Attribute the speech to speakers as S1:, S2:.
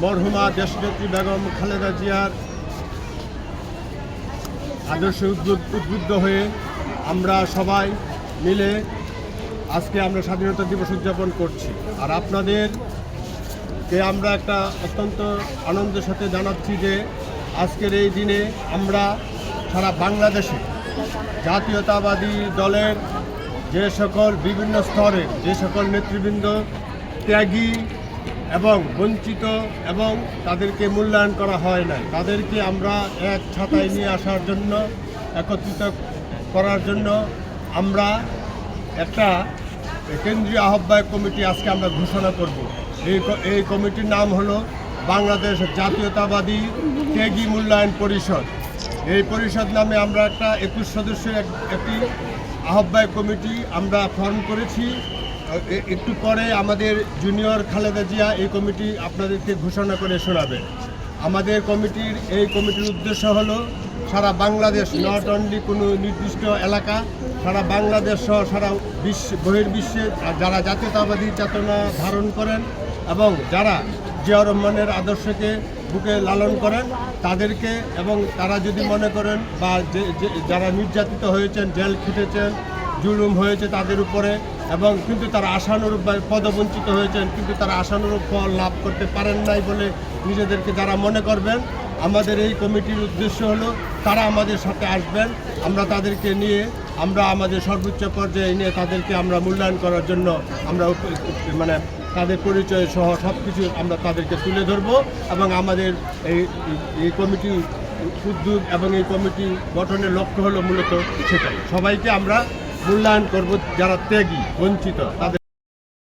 S1: মরহুমা দেশনেত্রী বেগম খালেদা জিয়ার আদর্শে উদ্বুদ্ধ হয়ে আমরা সবাই মিলে আজকে আমরা স্বাধীনতা দিবস উদযাপন করছি। আর আপনাদেরকে আমরা একটা অত্যন্ত আনন্দের সাথে জানাচ্ছি যে আজকের এই দিনে আমরা সারা বাংলাদেশে জাতীয়তাবাদী দলের যে সকল বিভিন্ন স্তরের যে সকল নেতৃবৃন্দ ত্যাগী এবং বঞ্চিত এবং তাদেরকে মূল্যায়ন করা হয় নাই, তাদেরকে আমরা এক ছাতায় নিয়ে আসার জন্য, একত্রিত করার জন্য আমরা একটা কেন্দ্রীয় আহ্বায়ক কমিটি আজকে আমরা ঘোষণা করব। এই কমিটির নাম হলো বাংলাদেশ জাতীয়তাবাদী ত্যাগী মূল্যায়ন পরিষদ। এই পরিষদ নামে আমরা একটা 21 সদস্যের একটি আহ্বায়ক কমিটি আমরা ফর্ম করেছি। একটু পরে আমাদের জুনিয়র খালেদা জিয়া এই কমিটি আপনাদেরকে ঘোষণা করে শোনাবে। আমাদের এই কমিটির উদ্দেশ্য হলো সারা বাংলাদেশ, নট অনলি কোনো নির্দিষ্ট এলাকা, সারা বাংলাদেশ সহ সারা বহির্বিশ্বে যারা জাতীয়তাবাদী চেতনা ধারণ করেন এবং যারা জিয়া রহমানের আদর্শকে বুকে লালন করেন তাদেরকে, এবং তারা যদি মনে করেন বা যারা নির্যাতিত হয়েছেন, জেল খেটেছেন, জুলুম হয়েছে তাদের উপরে, এবং কিন্তু তারা আশানুরূপ পদবঞ্চিত হয়েছেন, কিন্তু তারা আশানুরূপ ফল লাভ করতে পারেন নাই বলে নিজেদেরকে যারা মনে করবেন, আমাদের এই কমিটির উদ্দেশ্য হলো তারা আমাদের সাথে আসবেন। আমরা তাদেরকে নিয়ে আমরা আমাদের সর্বোচ্চ পর্যায়ে নিয়ে তাদেরকে আমরা মূল্যায়ন করার জন্য আমরা মানে তাদের পরিচয় সহ সব কিছু আমরা তাদেরকে তুলে ধরব। এবং আমাদের এই কমিটি উদ্যোগ এবং এই কমিটি গঠনের লক্ষ্য হলো মূলত সেটাই, সবাইকে আমরা মূল্যায়ন করব, যারা ত্যাগী বঞ্চিত তাদের।